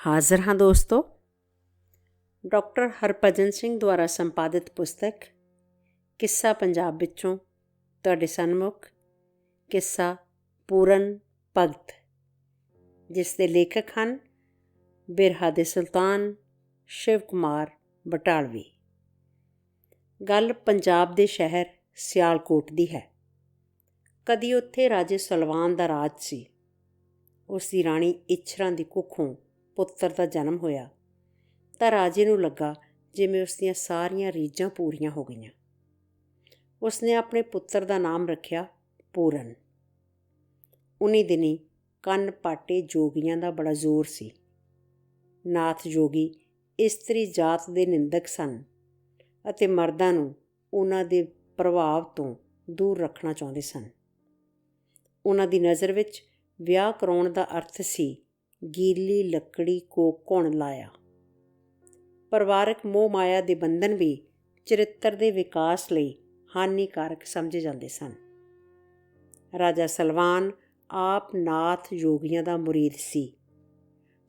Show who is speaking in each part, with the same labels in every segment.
Speaker 1: ਹਾਜ਼ਰ ਹਾਂ ਦੋਸਤੋ। ਡਾਕਟਰ ਹਰਭਜਨ ਸਿੰਘ ਦੁਆਰਾ ਸੰਪਾਦਿਤ ਪੁਸਤਕ ਕਿੱਸਾ ਪੰਜਾਬ ਵਿੱਚੋਂ ਤੁਹਾਡੇ ਸਨਮੁਖ ਕਿੱਸਾ ਪੂਰਨ ਭਗਤ, ਜਿਸ ਦੇ ਲੇਖਕ ਹਨ ਬਿਰਹਾ ਦੇ ਸੁਲਤਾਨ ਸ਼ਿਵ ਕੁਮਾਰ ਬਟਾਲਵੀ। ਗੱਲ ਪੰਜਾਬ ਦੇ ਸ਼ਹਿਰ ਸਿਆਲਕੋਟ ਦੀ ਹੈ। ਕਦੀ ਉੱਥੇ ਰਾਜੇ ਸਲਵਾਨ ਦਾ ਰਾਜ ਸੀ। ਉਸ ਦੀ ਰਾਣੀ ਇੱਛਰਾਂ ਦੀ ਕੁੱਖੋਂ ਪੁੱਤਰ ਦਾ ਜਨਮ ਹੋਇਆ ਤਾਂ ਰਾਜੇ ਨੂੰ ਲੱਗਾ ਜਿਵੇਂ ਉਸ ਦੀਆਂ ਸਾਰੀਆਂ ਰੀਝਾਂ ਪੂਰੀਆਂ ਹੋ ਗਈਆਂ। ਉਸਨੇ ਆਪਣੇ ਪੁੱਤਰ ਦਾ ਨਾਮ ਰੱਖਿਆ ਪੂਰਨ। ਉਨੀ ਦਿਨੀ ਕੰਨ ਪਾਟੇ ਜੋਗੀਆਂ ਦਾ ਬੜਾ ਜ਼ੋਰ ਸੀ। ਨਾਥ ਜੋਗੀ ਇਸਤਰੀ ਜਾਤ ਦੇ ਨਿੰਦਕ ਸਨ ਅਤੇ ਮਰਦਾਂ ਨੂੰ ਉਹਨਾਂ ਦੇ ਪ੍ਰਭਾਵ ਤੋਂ ਦੂਰ ਰੱਖਣਾ ਚਾਹੁੰਦੇ ਸਨ। ਉਹਨਾਂ ਦੀ ਨਜ਼ਰ ਵਿੱਚ ਵਿਆਹ ਕਰਾਉਣ ਦਾ ਅਰਥ ਸੀ ਗੀਲੀ ਲੱਕੜੀ ਕੋ ਘੁਣ ਲਾਇਆ। ਪਰਿਵਾਰਕ ਮੋਹ ਮਾਇਆ ਦੇ ਬੰਧਨ ਵੀ ਚਰਿੱਤਰ ਦੇ ਵਿਕਾਸ ਲਈ ਹਾਨੀਕਾਰਕ ਸਮਝੇ ਜਾਂਦੇ ਸਨ। ਰਾਜਾ ਸਲਵਾਨ ਆਪ ਨਾਥ ਯੋਗੀਆਂ ਦਾ ਮੁਰੀਦ ਸੀ,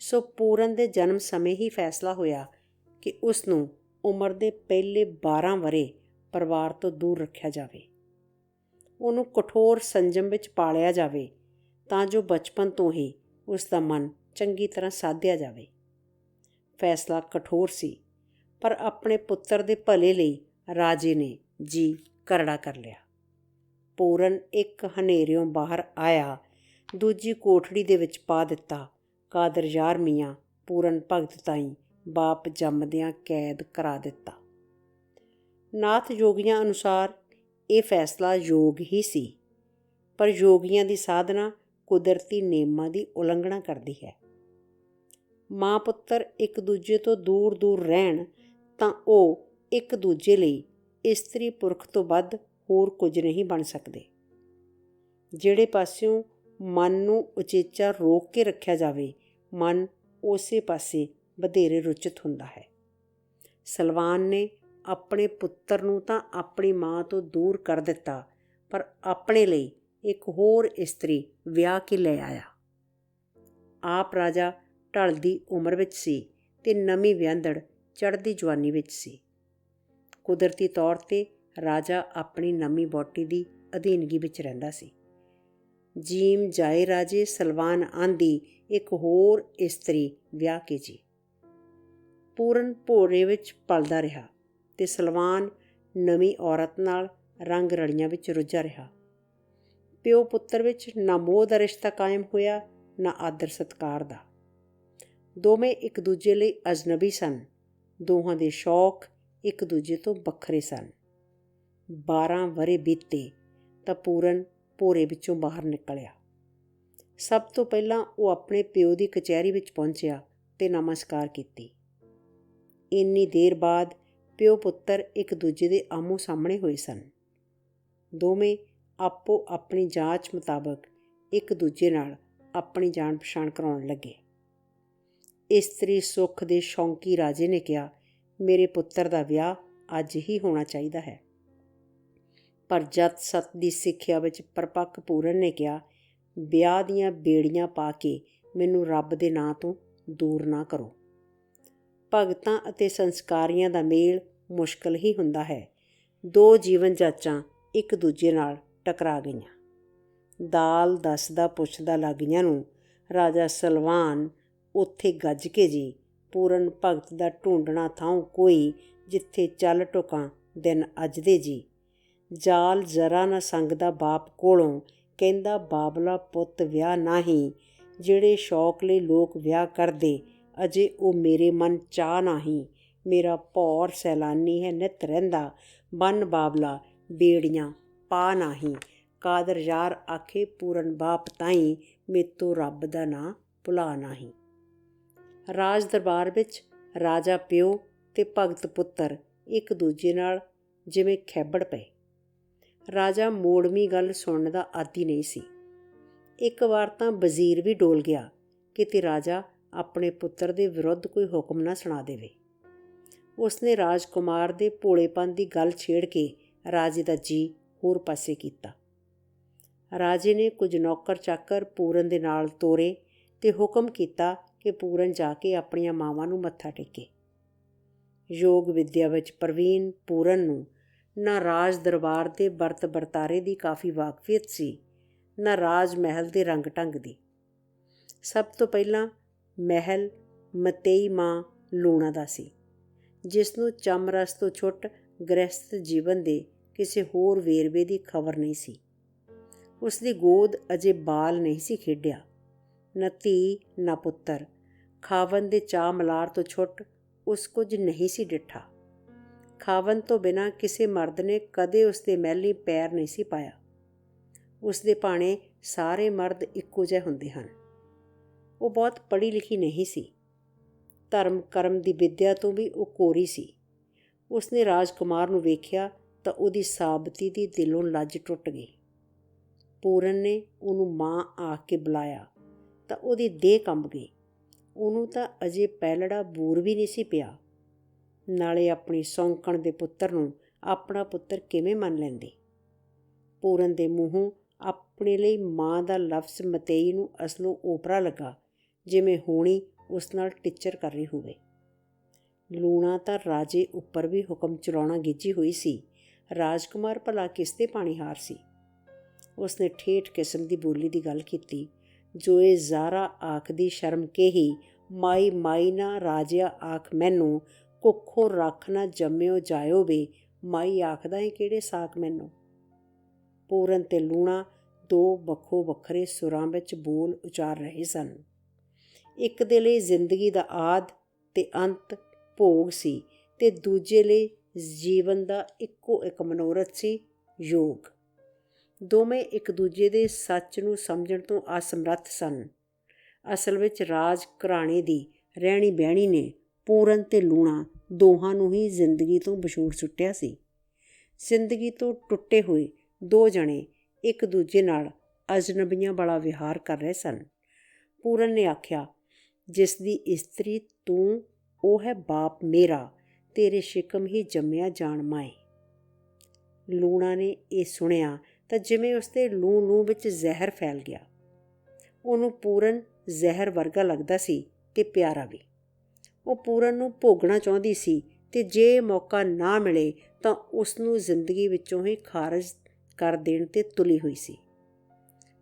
Speaker 1: ਸੋ ਪੂਰਨ ਦੇ ਜਨਮ ਸਮੇਂ ਹੀ ਫੈਸਲਾ ਹੋਇਆ ਕਿ ਉਸ ਨੂੰ ਉਮਰ ਦੇ ਪਹਿਲੇ 12 ਵਰ੍ਹੇ ਪਰਿਵਾਰ ਤੋਂ ਦੂਰ ਰੱਖਿਆ ਜਾਵੇ। ਉਹਨੂੰ ਕਠੋਰ ਸੰਜਮ ਵਿੱਚ ਪਾਲਿਆ ਜਾਵੇ ਤਾਂ ਜੋ ਬਚਪਨ ਤੋਂ ਹੀ ਉਸ ਦਾ ਮਨ ਚੰਗੀ ਤਰ੍ਹਾਂ ਸਾਧਿਆ ਜਾਵੇ। ਫੈਸਲਾ ਕਠੋਰ ਸੀ, ਪਰ ਆਪਣੇ ਪੁੱਤਰ ਦੇ ਭਲੇ ਲਈ ਰਾਜੇ ਨੇ ਜੀ ਕਰੜਾ ਕਰ ਲਿਆ। ਪੂਰਨ ਇੱਕ ਹਨੇਰਿਓਂ ਬਾਹਰ ਆਇਆ, ਦੂਜੀ ਕੋਠੜੀ ਦੇ ਵਿੱਚ ਪਾ ਦਿੱਤਾ। ਕਾਦਰ ਯਾਰ ਮੀਆਂ ਪੂਰਨ ਭਗਤ ਤਾਈਂ ਬਾਪ ਜੰਮਦਿਆਂ ਕੈਦ ਕਰਾ ਦਿੱਤਾ। ਨਾਥ ਯੋਗੀਆਂ ਅਨੁਸਾਰ ਇਹ ਫੈਸਲਾ ਯੋਗ ਹੀ ਸੀ, ਪਰ ਯੋਗੀਆਂ ਦੀ ਸਾਧਨਾ ਕੁਦਰਤੀ ਨਿਯਮਾਂ ਦੀ ਉਲੰਘਣਾ ਕਰਦੀ ਹੈ। ਮਾਂ ਪੁੱਤਰ ਇੱਕ ਦੂਜੇ ਤੋਂ ਦੂਰ ਦੂਰ ਰਹਿਣ ਤਾਂ ਉਹ ਇੱਕ ਦੂਜੇ ਲਈ ਇਸਤਰੀ ਪੁਰਖ ਤੋਂ ਵੱਧ ਹੋਰ ਕੁਝ ਨਹੀਂ ਬਣ ਸਕਦੇ। ਜਿਹੜੇ ਪਾਸਿਓਂ ਮਨ ਨੂੰ ਉਚੇਚਾ ਰੋਕ ਕੇ ਰੱਖਿਆ ਜਾਵੇ, ਮਨ ਉਸੇ ਪਾਸੇ ਵਧੇਰੇ ਰੁਚਿਤ ਹੁੰਦਾ ਹੈ। ਸਲਵਾਨ ਨੇ ਆਪਣੇ ਪੁੱਤਰ ਨੂੰ ਤਾਂ ਆਪਣੀ ਮਾਂ ਤੋਂ ਦੂਰ ਕਰ ਦਿੱਤਾ, ਪਰ ਆਪਣੇ ਲਈ ਇੱਕ ਹੋਰ ਇਸਤਰੀ ਵਿਆਹ ਕੇ ਲੈ ਆਇਆ। ਆਪ ਰਾਜਾ ਢਲਦੀ ਉਮਰ ਵਿੱਚ ਸੀ ਤੇ ਨਵੀਂ ਵਿਆਹੁੰਦੜ ਚੜ੍ਹਦੀ ਜਵਾਨੀ ਵਿੱਚ ਸੀ। ਕੁਦਰਤੀ ਤੌਰ 'ਤੇ ਰਾਜਾ ਆਪਣੀ ਨਵੀਂ ਵਹੁਟੀ ਦੀ ਅਧੀਨਗੀ ਵਿੱਚ ਰਹਿੰਦਾ ਸੀ। ਜੀਮ ਜਾਏ ਰਾਜੇ ਸਲਵਾਨ ਆਂਦੀ ਇੱਕ ਹੋਰ ਇਸਤਰੀ ਵਿਆਹ ਕੇ ਜੀ। ਪੂਰਨ ਭੋਰੇ ਵਿੱਚ ਪਲਦਾ ਰਿਹਾ ਤੇ ਸਲਵਾਨ ਨਵੀਂ ਔਰਤ ਨਾਲ ਰੰਗ ਰਲੀਆਂ ਵਿੱਚ ਰੁੱਝਾ ਰਿਹਾ। ਪਿਓ ਪੁੱਤਰ ਵਿੱਚ ਨਾ ਮੋਹ ਦਾ ਰਿਸ਼ਤਾ ਕਾਇਮ ਹੋਇਆ, ਨਾ ਆਦਰ ਸਤਿਕਾਰ ਦਾ। ਦੋਵੇਂ ਇੱਕ ਦੂਜੇ ਲਈ ਅਜਨਬੀ ਸਨ। ਦੋਹਾਂ ਦੇ ਸ਼ੌਕ ਇੱਕ ਦੂਜੇ ਤੋਂ ਵੱਖਰੇ ਸਨ। 12 ਵਰ੍ਹੇ ਬੀਤੇ ਤਾਂ ਪੂਰਨ ਭੋਰੇ ਵਿੱਚੋਂ ਬਾਹਰ ਨਿਕਲਿਆ। ਸਭ ਤੋਂ ਪਹਿਲਾਂ ਉਹ ਆਪਣੇ ਪਿਓ ਦੀ ਕਚਹਿਰੀ ਵਿੱਚ ਪਹੁੰਚਿਆ ਤੇ ਨਮਸਕਾਰ ਕੀਤੀ। ਇੰਨੀ ਦੇਰ ਬਾਅਦ ਪਿਓ ਪੁੱਤਰ ਇੱਕ ਦੂਜੇ ਦੇ ਆਮੋ ਸਾਹਮਣੇ ਹੋਏ ਸਨ। ਦੋਵੇਂ ਆਪੋ ਆਪਣੀ ਜਾਂਚ ਮੁਤਾਬਕ ਇੱਕ ਦੂਜੇ ਨਾਲ ਆਪਣੀ ਜਾਣ ਪਛਾਣ ਕਰਾਉਣ ਲੱਗੇ। ਇਸਤਰੀ ਸੁੱਖ ਦੇ ਸ਼ੌਂਕੀ ਰਾਜੇ ਨੇ ਕਿਹਾ, ਮੇਰੇ ਪੁੱਤਰ ਦਾ ਵਿਆਹ ਅੱਜ ਹੀ ਹੋਣਾ ਚਾਹੀਦਾ ਹੈ। ਪਰ ਜਤ ਸਤ ਦੀ ਸਿੱਖਿਆ ਵਿੱਚ ਪਰਪੱਕ ਪੂਰਨ ਨੇ ਕਿਹਾ, ਵਿਆਹ ਦੀਆਂ ਬੇੜੀਆਂ ਪਾ ਕੇ ਮੈਨੂੰ ਰੱਬ ਦੇ ਨਾਂ ਤੋਂ ਦੂਰ ਨਾ ਕਰੋ। ਭਗਤਾਂ ਅਤੇ ਸੰਸਕਾਰੀਆਂ ਦਾ ਮੇਲ ਮੁਸ਼ਕਲ ਹੀ ਹੁੰਦਾ ਹੈ। ਦੋ ਜੀਵਨ ਜਾਚਾਂ ਇੱਕ ਦੂਜੇ ਨਾਲ ਟਕਰਾ ਗਈਆਂ। ਦਾਲ ਦੱਸਦਾ ਪੁੱਛਦਾ ਲਾਗੀਆਂ ਨੂੰ ਰਾਜਾ ਸਲਵਾਨ ਉੱਥੇ ਗੱਜ ਕੇ ਜੀ, ਪੂਰਨ ਭਗਤ ਦਾ ਢੂੰਡਣਾ ਥਾਂ ਕੋਈ, ਜਿੱਥੇ ਚੱਲ ਟੁਕਾਂ ਦਿਨ ਅੱਜ ਦੇ ਜੀ। ਜਾਲ ਜ਼ਰਾ ਨਾ ਸੰਗਦਾ ਬਾਪ ਕੋਲੋਂ, ਕਹਿੰਦਾ ਬਾਬਲਾ ਪੁੱਤ ਵਿਆਹ ਨਾਹੀਂ। ਜਿਹੜੇ ਸ਼ੌਕ ਲਈ ਲੋਕ ਵਿਆਹ ਕਰਦੇ, ਅਜੇ ਉਹ ਮੇਰੇ ਮਨ ਚਾਹ ਨਾਹੀਂ। ਮੇਰਾ ਭੌਰ ਸੈਲਾਨੀ ਹੈ ਨਿੱਤ ਰਹਿੰਦਾ, ਬੰਨ ਬਾਬਲਾ ਬੇੜੀਆਂ ਪਾ ਨਾਹੀਂ। ਕਾਦਰ ਯਾਰ ਆਖੇ ਪੂਰਨ ਬਾਪ ਤਾਈਂ, ਮੇਤੋਂ ਰੱਬ ਦਾ ਨਾਂ ਭੁਲਾ ਨਾਹੀਂ। ਰਾਜ ਦਰਬਾਰ ਵਿੱਚ ਰਾਜਾ ਪਿਓ ਤੇ ਭਗਤ ਪੁੱਤਰ ਇੱਕ ਦੂਜੇ ਨਾਲ ਜਿਵੇਂ ਖੈਬੜ ਪਏ। ਰਾਜਾ ਮੋੜਵੀਂ ਗੱਲ ਸੁਣਨ ਦਾ ਆਦੀ ਨਹੀਂ ਸੀ। ਇੱਕ ਵਾਰ ਤਾਂ ਵਜ਼ੀਰ ਵੀ ਡੋਲ ਗਿਆ, ਕਿਤੇ ਰਾਜਾ ਆਪਣੇ ਪੁੱਤਰ ਦੇ ਵਿਰੁੱਧ ਕੋਈ ਹੁਕਮ ਨਾ ਸੁਣਾ ਦੇਵੇ। ਉਸਨੇ ਰਾਜਕੁਮਾਰ ਦੇ ਭੋਲੇਪਨ ਦੀ ਗੱਲ ਛੇੜ ਕੇ ਰਾਜੇ ਦਾ ਜੀ ਹੋਰ ਪਾਸੇ ਕੀਤਾ। ਰਾਜੇ ਨੇ ਕੁਝ ਨੌਕਰ ਚਾਕਰ ਪੂਰਨ ਦੇ ਨਾਲ ਤੋਰੇ ਤੇ ਹੁਕਮ ਕੀਤਾ ਕਿ ਪੂਰਨ ਜਾ ਕੇ ਆਪਣੀਆਂ ਮਾਵਾਂ ਨੂੰ ਮੱਥਾ ਟੇਕੇ। ਯੋਗ ਵਿੱਦਿਆ ਵਿੱਚ ਪ੍ਰਵੀਨ ਪੂਰਨ ਨੂੰ ਨਾ ਰਾਜ ਦਰਬਾਰ ਦੇ ਵਰਤ ਵਰਤਾਰੇ ਦੀ ਕਾਫੀ ਵਾਕਫੀਅਤ ਸੀ, ਨਾ ਰਾਜ ਮਹਿਲ ਦੇ ਰੰਗ ਢੰਗ ਦੀ। ਸਭ ਤੋਂ ਪਹਿਲਾਂ ਮਹਿਲ ਮਤੇਈ ਮਾਂ ਲੂਣਾ ਦਾ ਸੀ, ਜਿਸ ਨੂੰ ਚੰਮ ਰਸ ਤੋਂ ਛੁੱਟ ਗ੍ਰਹਿਸਥ ਜੀਵਨ ਦੇ ਕਿਸੇ ਹੋਰ ਵੇਰਵੇ ਦੀ ਖਬਰ ਨਹੀਂ ਸੀ। ਉਸ ਦੀ ਗੋਦ ਅਜੇ ਬਾਲ ਨਹੀਂ ਸੀ ਖੇਡਿਆ, ਨਾ ਧੀ ਨਾ ਪੁੱਤਰ। ਖਾਵਨ ਦੇ ਚਾਅ ਮਲਾਰ ਤੋਂ ਛੁੱਟ ਉਸ ਕੁਝ ਨਹੀਂ ਸੀ ਡਿੱਠਾ। ਖਾਵਨ ਤੋਂ ਬਿਨਾਂ ਕਿਸੇ ਮਰਦ ਨੇ ਕਦੇ ਉਸ ਦੇ ਮਹਿਲੀਂ ਪੈਰ ਨਹੀਂ ਸੀ ਪਾਇਆ। ਉਸ ਦੇ ਭਾਣੇ ਸਾਰੇ ਮਰਦ ਇੱਕੋ ਜਿਹੇ ਹੁੰਦੇ ਹਨ। ਉਹ ਬਹੁਤ ਪੜ੍ਹੀ ਲਿਖੀ ਨਹੀਂ ਸੀ। ਧਰਮ ਕਰਮ ਦੀ ਵਿੱਦਿਆ ਤੋਂ ਵੀ ਉਹ ਕੋਰੀ ਸੀ। ਉਸਨੇ ਰਾਜਕੁਮਾਰ ਨੂੰ ਵੇਖਿਆ ਤਾਂ ਉਹਦੀ ਸਾਬਤੀ ਦੀ ਦਿਲੋਂ ਲੱਜ ਟੁੱਟ ਗਈ। ਪੂਰਨ ਨੇ ਉਹਨੂੰ ਮਾਂ ਆਖ ਕੇ ਬੁਲਾਇਆ ਤਾਂ ਉਹਦੀ ਦੇਹ ਕੰਬ ਗਈ। ਉਹਨੂੰ ਤਾਂ ਅਜੇ ਪਹਿਲੜਾ ਬੂਰ ਵੀ ਨਹੀਂ ਸੀ ਪਿਆ। ਨਾਲੇ ਆਪਣੀ ਸੌਂਕਣ ਦੇ ਪੁੱਤਰ ਨੂੰ ਆਪਣਾ ਪੁੱਤਰ ਕਿਵੇਂ ਮੰਨ ਲੈਂਦੀ। ਪੂਰਨ ਦੇ ਮੂੰਹੋਂ ਆਪਣੇ ਲਈ ਮਾਂ ਦਾ ਲਫ਼ਜ਼ ਮਤੇਈ ਨੂੰ ਅਸਲੋਂ ਓਪਰਾ ਲੱਗਾ, ਜਿਵੇਂ ਹੋਣੀ ਉਸ ਨਾਲ ਟਿੱਚਰ ਕਰ ਰਹੀ ਹੋਵੇ। ਲੂਣਾ ਤਾਂ ਰਾਜੇ ਉੱਪਰ ਵੀ ਹੁਕਮ ਚਲਾਉਣਾ ਗਿੱਜੀ ਹੋਈ ਸੀ। ਰਾਜਕੁਮਾਰ ਭਲਾ ਕਿਸ ਦੇ ਪਾਣੀਹਾਰ ਸੀ। ਉਸਨੇ ਠੇਠ ਕਿਸਮ ਦੀ ਬੋਲੀ ਦੀ ਗੱਲ ਕੀਤੀ, ਜੋ ਇਹ ਜ਼ਾਰਾ ਆਖਦੀ ਸ਼ਰਮ ਕੇ ਹੀ ਮਾਈ ਮਾਈ ਨਾ ਰਾਜਿਆ ਆਖ ਮੈਨੂੰ, ਕੁੱਖੋਂ ਰੱਖ ਨਾ ਜੰਮਿਓ ਜਾਇਓ ਵੇ, ਮਾਈ ਆਖਦਾ ਏ ਕਿਹੜੇ ਸਾਕ ਮੈਨੂੰ। ਪੂਰਨ ਤੇ ਲੂਣਾ ਦੋ ਵੱਖੋ ਵੱਖਰੇ ਸੁਰਾਂ ਵਿੱਚ ਬੋਲ ਉਚਾਰ ਰਹੇ ਸਨ। ਇੱਕ ਦੇ ਲਈ ਜ਼ਿੰਦਗੀ ਦਾ ਆਦ ਤੇ ਅੰਤ ਭੋਗ ਸੀ ਤੇ ਦੂਜੇ ਲਈ ਜੀਵਨ ਦਾ ਇੱਕੋ ਇੱਕ ਮਨੋਰਥ ਸੀ, ਯੋਗ। ਦੋਵੇਂ ਇੱਕ ਦੂਜੇ ਦੇ ਸੱਚ ਨੂੰ ਸਮਝਣ ਤੋਂ ਅਸਮਰੱਥ ਸਨ। ਅਸਲ ਵਿੱਚ ਰਾਜ ਘਰਾਣੇ ਦੀ ਰਹਿਣੀ ਬਹਿਣੀ ਨੇ ਪੂਰਨ ਤੇ ਲੂਣਾ ਦੋਹਾਂ ਨੂੰ ਹੀ ਜ਼ਿੰਦਗੀ ਤੋਂ ਵਿਛੋੜ ਸੁੱਟਿਆ ਸੀ। ਜ਼ਿੰਦਗੀ ਤੋਂ ਟੁੱਟੇ ਹੋਏ ਦੋ ਜਣੇ ਇੱਕ ਦੂਜੇ ਨਾਲ ਅਜਨਬੀਆਂ ਵਾਲਾ ਵਿਹਾਰ ਕਰ ਰਹੇ ਸਨ। ਪੂਰਨ ਨੇ ਆਖਿਆ, ਜਿਸ ਦੀ ਇਸਤਰੀ ਤੂੰ ਉਹ ਹੈ ਬਾਪ ਮੇਰਾ, ਤੇਰੇ ਸ਼ਿਕਮ ਹੀ ਜੰਮਿਆ ਜਾਣ ਮਾਏ। ਲੂਣਾ ਨੇ ਇਹ ਸੁਣਿਆ ਤਾਂ ਜਿਵੇਂ ਉਸਦੇ ਲੂੰ ਵਿੱਚ ਜ਼ਹਿਰ ਫੈਲ ਗਿਆ। ਉਹਨੂੰ ਪੂਰਨ ਜ਼ਹਿਰ ਵਰਗਾ ਲੱਗਦਾ ਸੀ ਤੇ ਪਿਆਰਾ ਵੀ। ਉਹ ਪੂਰਨ ਨੂੰ ਭੋਗਣਾ ਚਾਹੁੰਦੀ ਸੀ ਤੇ ਜੇ ਮੌਕਾ ਨਾ ਮਿਲੇ ਤਾਂ ਉਸਨੂੰ ਜ਼ਿੰਦਗੀ ਵਿੱਚੋਂ ਹੀ ਖਾਰਜ ਕਰ ਦੇਣ 'ਤੇ ਤੁਲੀ ਹੋਈ ਸੀ।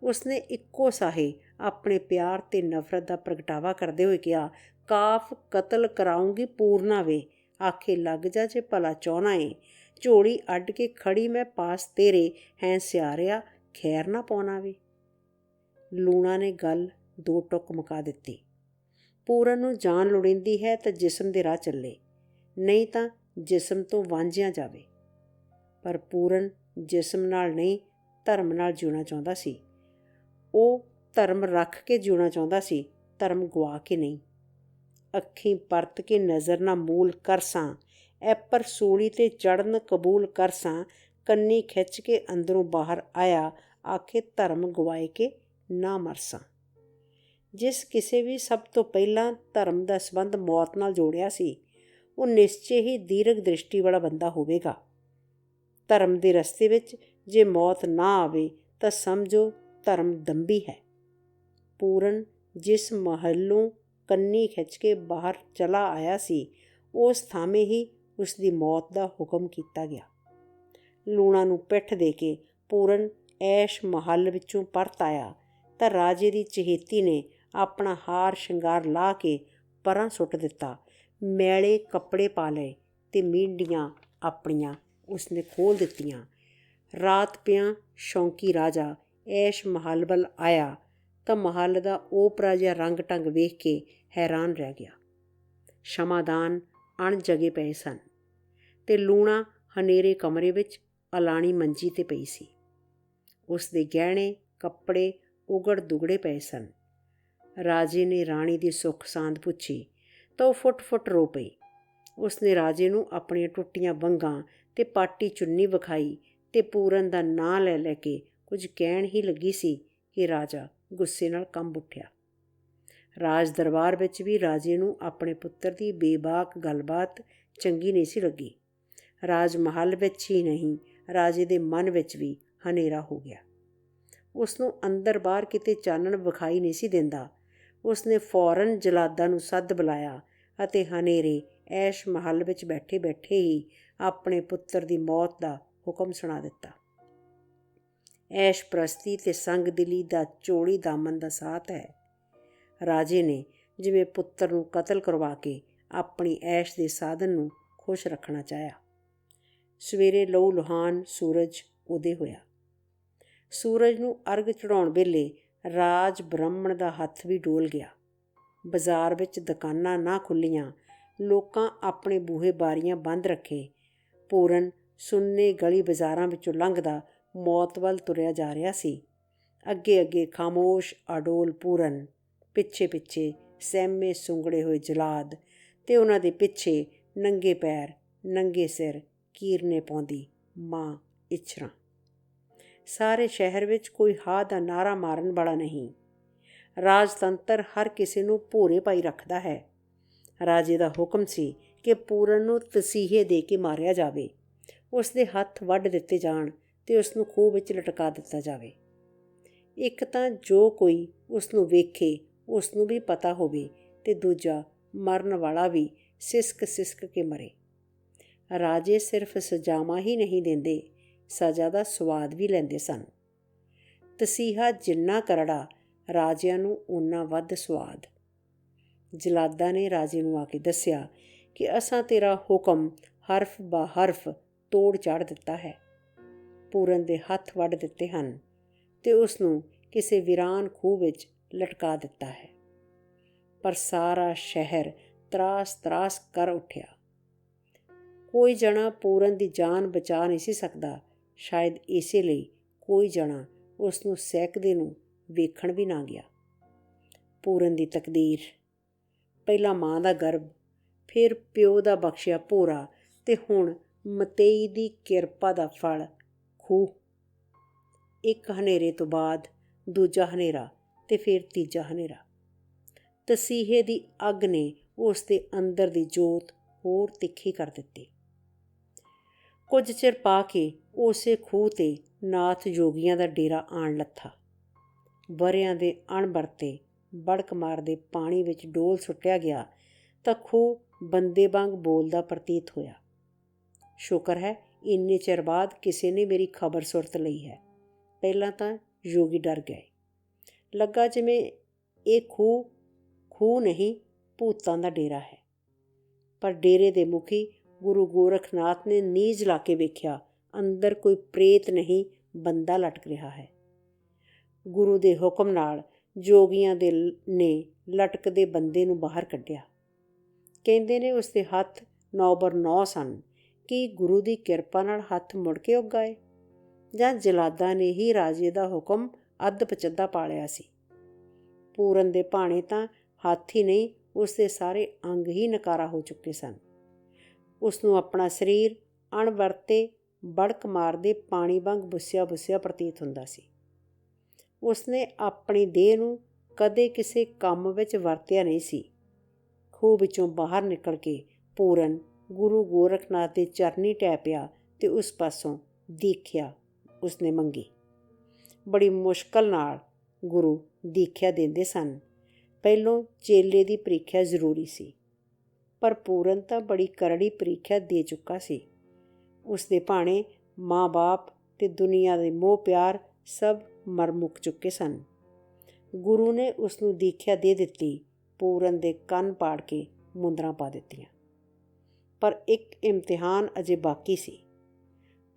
Speaker 1: ਉਸਨੇ ਇੱਕੋ ਸਾਹੇ ਆਪਣੇ ਪਿਆਰ ਤੇ ਨਫ਼ਰਤ ਦਾ ਪ੍ਰਗਟਾਵਾ ਕਰਦੇ ਹੋਏ ਕਿਹਾ, ਕਾਫ ਕਤਲ ਕਰਾਉਂਗੀ ਪੂਰਨਾ ਵੇ, ਆਖੇ ਲੱਗ ਜਾ ਜੇ ਭਲਾ ਚਾਹੁੰਨਾ ਏ, ਝੋਲੀ ਅੱਡ ਕੇ ਖੜੀ ਮੈਂ ਪਾਸ ਤੇਰੇ, ਹੈਂ ਸਿਆਰਿਆ ਖੈਰ ਨਾ ਪਾਉਣਾ ਵੇ। ਲੂਣਾ ਨੇ ਗੱਲ ਦੋ ਟੁੱਕ ਮੁਕਾ ਦਿੱਤੀ। ਪੂਰਨ ਨੂੰ ਜਾਨ ਲੋੜੀਂਦੀ ਹੈ ਤਾਂ ਜਿਸਮ ਦੇ ਰਾਹ ਚੱਲੇ, ਨਹੀਂ ਤਾਂ ਜਿਸਮ ਤੋਂ ਵਾਂਝਿਆ ਜਾਵੇ। ਪਰ ਪੂਰਨ ਜਿਸਮ ਨਾਲ ਨਹੀਂ, ਧਰਮ ਨਾਲ ਜਿਉਣਾ ਚਾਹੁੰਦਾ ਸੀ। ਉਹ ਧਰਮ ਰੱਖ ਕੇ ਜਿਉਣਾ ਚਾਹੁੰਦਾ ਸੀ, ਧਰਮ ਗਵਾ ਕੇ ਨਹੀਂ। ਅੱਖੀਂ ਪਰਤ ਕੇ ਨਜ਼ਰ ਨਾ ਮੂਲ ਕਰ ਸਾਂ, ਐਪਰ ਸੂਲੀ ਤੇ ਚੜ੍ਹਨ ਕਬੂਲ ਕਰ ਸਾਂ, ਕੰਨੀ ਖਿੱਚ ਕੇ ਅੰਦਰੋਂ ਬਾਹਰ ਆਇਆ, ਆਖੇ ਧਰਮ ਗਵਾਏ ਕੇ ਨਾ ਮਰ ਸਾਂ। ਜਿਸ ਕਿਸੇ ਵੀ ਸਭ ਤੋਂ ਪਹਿਲਾਂ ਧਰਮ ਦਾ ਸੰਬੰਧ ਮੌਤ ਨਾਲ ਜੋੜਿਆ ਸੀ, ਉਹ ਨਿਸ਼ਚੇ ਹੀ ਦੀਰਘ ਦ੍ਰਿਸ਼ਟੀ ਵਾਲਾ ਬੰਦਾ ਹੋਵੇਗਾ। ਧਰਮ ਦੇ ਰਸਤੇ ਵਿੱਚ ਜੇ ਮੌਤ ਨਾ ਆਵੇ ਤਾਂ ਸਮਝੋ ਧਰਮ ਦੰਭੀ ਹੈ। ਪੂਰਨ ਜਿਸ ਮਹੱਲੋਂ ਕੰਨੀ ਖਿੱਚ ਕੇ ਬਾਹਰ ਚਲਾ ਆਇਆ ਸੀ, ਉਸ ਥਾਵੇਂ ਹੀ ਉਸ ਦੀ ਮੌਤ ਦਾ ਹੁਕਮ ਕੀਤਾ ਗਿਆ। ਲੂਣਾ ਨੂੰ ਪਿੱਠ ਦੇ ਕੇ ਪੂਰਨ ਐਸ਼ ਮਹੱਲ ਵਿੱਚੋਂ ਪਰਤ ਆਇਆ ਤਾਂ ਰਾਜੇ ਦੀ ਚਹੇਤੀ ਨੇ ਆਪਣਾ ਹਾਰ ਸ਼ਿੰਗਾਰ ਲਾ ਕੇ ਪਰਾਂ ਸੁੱਟ ਦਿੱਤਾ। ਮੈਲੇ ਕੱਪੜੇ ਪਾ ਲਏ ਤੇ ਮੀਂਡੀਆਂ ਆਪਣੀਆਂ ਉਸਨੇ ਖੋਲ੍ਹ ਦਿੱਤੀਆਂ। ਰਾਤ ਪਿਆਂ ਸ਼ੌਂਕੀ ਰਾਜਾ ਐਸ਼ ਮਹੱਲ ਵੱਲ ਆਇਆ ਤਾਂ ਮਹੱਲ ਦਾ ਓਪਰਾ ਜਿਹਾ ਰੰਗ ਢੰਗ ਵੇਖ ਕੇ ਹੈਰਾਨ ਰਹਿ ਗਿਆ। ਸ਼ਮਾਦਾਨ ਅਣਜਗੇ ਪਏ ਸਨ ਤੇ ਲੂਣਾ ਹਨੇਰੇ ਕਮਰੇ ਵਿੱਚ ਅਲਾਣੀ ਮੰਜੀ 'ਤੇ ਪਈ ਸੀ। ਉਸ ਦੇ ਗਹਿਣੇ ਕੱਪੜੇ ਉਗੜ ਦੁਗੜੇ ਪਏ ਸਨ। ਰਾਜੇ ਨੇ ਰਾਣੀ ਦੀ ਸੁੱਖ ਸਾਂਦ ਪੁੱਛੀ ਤਾਂ ਉਹ ਫੁੱਟ ਰੋ ਪਈ। ਉਸਨੇ ਰਾਜੇ ਨੂੰ ਆਪਣੀਆਂ ਟੁੱਟੀਆਂ ਵੰਗਾਂ ਤੇ ਪਾਟੀ ਚੁੰਨੀ ਵਿਖਾਈ ਤੇ ਪੂਰਨ ਦਾ ਨਾਂ ਲੈ ਲੈ ਕੇ ਕੁਝ ਕਹਿਣ ਹੀ ਲੱਗੀ ਸੀ ਕਿ ਰਾਜਾ ਗੁੱਸੇ ਨਾਲ ਕੰਬ ਉੱਠਿਆ। ਰਾਜ ਦਰਬਾਰ ਵਿੱਚ ਵੀ ਰਾਜੇ ਨੂੰ ਆਪਣੇ ਪੁੱਤਰ ਦੀ ਬੇਬਾਕ ਗੱਲਬਾਤ ਚੰਗੀ ਨਹੀਂ ਸੀ ਲੱਗੀ। ਰਾਜ ਮਹੱਲ ਵਿੱਚ ਹੀ ਨਹੀਂ, ਰਾਜੇ ਦੇ ਮਨ ਵਿੱਚ ਵੀ ਹਨੇਰਾ ਹੋ ਗਿਆ। ਉਸਨੂੰ ਅੰਦਰ ਬਾਹਰ ਕਿਤੇ ਚਾਨਣ ਵਿਖਾਈ ਨਹੀਂ ਸੀ ਦਿੰਦਾ। ਉਸਨੇ ਫੌਰਨ ਜਲਾਦਾਂ ਨੂੰ ਸੱਦ ਬੁਲਾਇਆ ਅਤੇ ਹਨੇਰੇ ਐਸ਼ ਮਹੱਲ ਵਿੱਚ ਬੈਠੇ ਬੈਠੇ ਹੀ ਆਪਣੇ ਪੁੱਤਰ ਦੀ ਮੌਤ ਦਾ ਹੁਕਮ ਸੁਣਾ ਦਿੱਤਾ। ਐਸ਼ ਪ੍ਰਸਤੀ ਤੇ ਸੰਗ ਦਿਲੀ ਦਾ ਚੋੜੀ ਦਾਮਨ ਦਾ ਸਾਥ ਹੈ। ਰਾਜੇ ਨੇ ਜਿਵੇਂ ਪੁੱਤਰ ਨੂੰ ਕਤਲ ਕਰਵਾ ਕੇ ਆਪਣੀ ਐਸ਼ ਦੇ ਸਾਧਨ ਨੂੰ ਖੁਸ਼ ਰੱਖਣਾ ਚਾਹਿਆ। ਸਵੇਰੇ ਲਹੂ ਲੁਹਾਨ ਸੂਰਜ ਉਦੇ ਹੋਇਆ। ਸੂਰਜ ਨੂੰ ਅਰਗ ਚੜਾਉਣ ਵੇਲੇ ਰਾਜ ਬ੍ਰਾਹਮਣ ਦਾ ਹੱਥ ਵੀ ਡੋਲ ਗਿਆ। ਬਾਜ਼ਾਰ ਵਿੱਚ ਦੁਕਾਨਾਂ ਨਾ ਖੁੱਲ੍ਹੀਆਂ, ਲੋਕਾਂ ਆਪਣੇ ਬੂਹੇ ਬਾਰੀਆਂ ਬੰਦ ਰੱਖੇ। ਪੂਰਨ ਸੁੰਨੇ ਗਲੀ ਬਾਜ਼ਾਰਾਂ ਵਿੱਚੋਂ ਲੰਘਦਾ ਮੌਤ ਵੱਲ ਤੁਰਿਆ ਜਾ ਰਿਹਾ ਸੀ। ਅੱਗੇ ਅੱਗੇ ਖਾਮੋਸ਼ ਅਡੋਲ ਪੂਰਨ, ਪਿੱਛੇ ਪਿੱਛੇ ਸਹਿਮੇ ਸੁੰਗੜੇ ਹੋਏ ਜਲਾਦ ਤੇ ਉਹਨਾਂ ਦੇ ਪਿੱਛੇ ਨੰਗੇ ਪੈਰ ਨੰਗੇ ਸਿਰ ਕੀਰਨੇ ਪਾਉਂਦੀ ਮਾਂ ਇਛਰਾਂ। ਸਾਰੇ ਸ਼ਹਿਰ ਵਿੱਚ ਕੋਈ ਹਾਅ ਦਾ ਨਾਅਰਾ ਮਾਰਨ ਵਾਲਾ ਨਹੀਂ। ਰਾਜਤੰਤਰ ਹਰ ਕਿਸੇ ਨੂੰ ਭੋਰੇ ਪਾਈ ਰੱਖਦਾ ਹੈ। ਰਾਜੇ ਦਾ ਹੁਕਮ ਸੀ ਕਿ ਪੂਰਨ ਨੂੰ ਤਸੀਹੇ ਦੇ ਕੇ ਮਾਰਿਆ ਜਾਵੇ, ਉਸ ਦੇ ਹੱਥ ਵੱਢ ਦਿੱਤੇ ਜਾਣ ਤੇ ਉਸ ਨੂੰ ਖੂਹ ਵਿੱਚ ਲਟਕਾ ਦਿੱਤਾ ਜਾਵੇ। ਇੱਕ ਤਾਂ ਜੋ ਕੋਈ ਉਸ ਨੂੰ ਵੇਖੇ ਉਸ ਨੂੰ ਵੀ ਪਤਾ ਹੋਵੇ ਤੇ ਦੂਜਾ ਮਰਨ ਵਾਲਾ ਵੀ ਸਿਸਕ ਸਿਸਕ ਕੇ ਮਰੇ। ਰਾਜੇ ਸਿਰਫ ਸਜ਼ਾਵਾਂ ਹੀ ਨਹੀਂ ਦਿੰਦੇ, ਸਜ਼ਾ ਦਾ ਸਵਾਦ ਵੀ ਲੈਂਦੇ ਸਨ। ਤਸੀਹਾ ਜਿੰਨਾ ਕਰੜਾ, ਰਾਜਿਆਂ ਨੂੰ ਓਨਾ ਵੱਧ ਸਵਾਦ। ਜਲਾਦਾਂ ਨੇ ਰਾਜੇ ਨੂੰ ਆ ਕੇ ਦੱਸਿਆ ਕਿ ਅਸਾਂ ਤੇਰਾ ਹੁਕਮ ਹਰਫ ਬਾ ਹਰਫ ਤੋੜ ਚਾੜ ਦਿੱਤਾ ਹੈ। ਪੂਰਨ ਦੇ ਹੱਥ ਵੱਢ ਦਿੱਤੇ ਹਨ ਤੇ ਉਸ ਨੂੰ ਕਿਸੇ ਵੀਰਾਨ ਖੂਹ ਵਿੱਚ ਲਟਕਾ ਦਿੱਤਾ ਹੈ। ਪਰ ਸਾਰਾ ਸ਼ਹਿਰ ਤਰਾਸ ਤਰਾਸ ਕਰ ਉੱਠਿਆ। ਕੋਈ ਜਣਾ ਪੂਰਨ ਦੀ ਜਾਨ ਬਚਾ ਨਹੀਂ ਸੀ ਸਕਦਾ। ਸ਼ਾਇਦ ਇਸੇ ਲਈ ਕੋਈ ਜਣਾ ਉਸ ਨੂੰ ਸਹਿਕਦੇ ਨੂੰ ਵੇਖਣ ਵੀ ਨਾ ਗਿਆ। ਪੂਰਨ ਦੀ ਤਕਦੀਰ, ਪਹਿਲਾਂ ਮਾਂ ਦਾ ਗਰਭ, ਫਿਰ ਪਿਓ ਦਾ ਬਖਸ਼ਿਆ ਭੋਰਾ ਤੇ ਹੁਣ ਮਤੇਈ ਦੀ ਕਿਰਪਾ ਦਾ ਫਲ ਖੂਹ। ਇੱਕ ਹਨੇਰੇ ਤੋਂ ਬਾਅਦ ਦੂਜਾ ਹਨੇਰਾ ਤੇ ਫਿਰ ਤੀਜਾ ਹਨੇਰਾ। ਤਸੀਹੇ ਦੀ ਅੱਗ ਨੇ ਉਸ ਦੇ ਅੰਦਰ ਦੀ ਜੋਤ ਹੋਰ ਤਿੱਖੀ ਕਰ ਦਿੱਤੀ। ਕੁਝ ਚਿਰ ਪਾ ਕੇ ਉਸੇ ਖੂਹ 'ਤੇ ਨਾਥ ਜੋਗੀਆਂ ਦਾ ਡੇਰਾ ਆਣ ਲੱਥਾ। ਵਰ੍ਹਿਆਂ ਦੇ ਅਣਵਰਤੇ ਬੜਕ ਮਾਰਦੇ ਪਾਣੀ ਵਿੱਚ ਡੋਲ ਸੁੱਟਿਆ ਗਿਆ ਤਾਂ ਖੂਹ ਬੰਦੇ ਵਾਂਗ ਬੋਲਦਾ ਪ੍ਰਤੀਤ ਹੋਇਆ। ਸ਼ੁਕਰ ਹੈ ਇੰਨੇ ਚਿਰ ਬਾਅਦ ਕਿਸੇ ਨੇ ਮੇਰੀ ਖਬਰ ਸੁਰਤ ਲਈ ਹੈ। ਪਹਿਲਾਂ ਤਾਂ ਜੋਗੀ ਡਰ ਗਏ। ਲੱਗਾ ਜਿਵੇਂ ਇਹ ਖੂਹ ਨਹੀਂ, ਭੂਤਾਂ ਦਾ ਡੇਰਾ ਹੈ। ਪਰ ਡੇਰੇ ਦੇ ਮੁਖੀ ਗੁਰੂ ਗੋਰਖਨਾਥ ਨੇ ਨੀਝ ਲਾ ਕੇ ਵੇਖਿਆ, ਅੰਦਰ ਕੋਈ ਪ੍ਰੇਤ ਨਹੀਂ, ਬੰਦਾ ਲਟਕ ਰਿਹਾ ਹੈ। ਗੁਰੂ ਦੇ ਹੁਕਮ ਨਾਲ ਜੋਗੀਆਂ ਨੇ ਲਟਕਦੇ ਬੰਦੇ ਨੂੰ ਬਾਹਰ ਕੱਢਿਆ। ਕਹਿੰਦੇ ਨੇ ਉਸ ਦੇ ਹੱਥ 9x9 ਸਨ। ਕੀ ਗੁਰੂ ਦੀ ਕਿਰਪਾ ਨਾਲ ਹੱਥ ਮੁੜ ਕੇ ਉੱਗ ਆਏ, ਜਾਂ ਜਲਾਦਾਂ ਨੇ ਹੀ ਰਾਜੇ ਦਾ ਹੁਕਮ ਅੱਧ ਪਚੱਧਾ ਪਾਲਿਆ ਸੀ? ਪੂਰਨ ਦੇ ਭਾਣੇ ਤਾਂ ਹੱਥ ਹੀ ਨਹੀਂ, ਉਸ ਦੇ ਸਾਰੇ ਅੰਗ ਹੀ ਨਕਾਰਾ ਹੋ ਚੁੱਕੇ ਸਨ। ਉਸ ਨੂੰ ਆਪਣਾ ਸਰੀਰ ਅਣਵਰਤੇ ਬੜਕ ਮਾਰਦੇ ਪਾਣੀ ਵਾਂਗ ਬੁੱਸਿਆ ਬੁੱਸਿਆ ਪ੍ਰਤੀਤ ਹੁੰਦਾ ਸੀ। ਉਸਨੇ ਆਪਣੀ ਦੇਹ ਨੂੰ ਕਦੇ ਕਿਸੇ ਕੰਮ ਵਿੱਚ ਵਰਤਿਆ ਨਹੀਂ ਸੀ। ਖੂਹ ਵਿੱਚੋਂ ਬਾਹਰ ਨਿਕਲ ਕੇ ਪੂਰਨ ਗੁਰੂ ਗੋਰਖਨਾਥ ਦੇ ਚਰਨੀ ਟਹਿ ਪਿਆ ਤੇ ਉਸ ਪਾਸੋਂ ਦੀਖਿਆ ਉਸਨੇ ਮੰਗੀ। ਬੜੀ ਮੁਸ਼ਕਲ ਨਾਲ ਗੁਰੂ ਦੀਖਿਆ ਦਿੰਦੇ ਸਨ। ਪਹਿਲੋਂ ਚੇਲੇ ਦੀ ਪ੍ਰੀਖਿਆ ਜ਼ਰੂਰੀ ਸੀ, ਪਰ ਪੂਰਨ ਤਾਂ ਬੜੀ ਕਰੜੀ ਪ੍ਰੀਖਿਆ ਦੇ ਚੁੱਕਾ ਸੀ। ਉਸਦੇ ਭਾਣੇ ਮਾਂ ਬਾਪ ਤੇ ਦੁਨੀਆ ਦੇ ਮੋਹ ਪਿਆਰ ਸਭ ਮਰ ਮੁੱਕ ਚੁੱਕੇ ਸਨ। ਗੁਰੂ ਨੇ ਉਸ ਨੂੰ ਦੀਖਿਆ ਦੇ ਦਿੱਤੀ। ਪੂਰਨ ਦੇ ਕੰਨ ਪਾੜ ਕੇ ਮੁੰਦਰਾਂ ਪਾ ਦਿੱਤੀਆਂ। ਪਰ ਇੱਕ ਇਮਤਿਹਾਨ ਅਜੇ ਬਾਕੀ ਸੀ।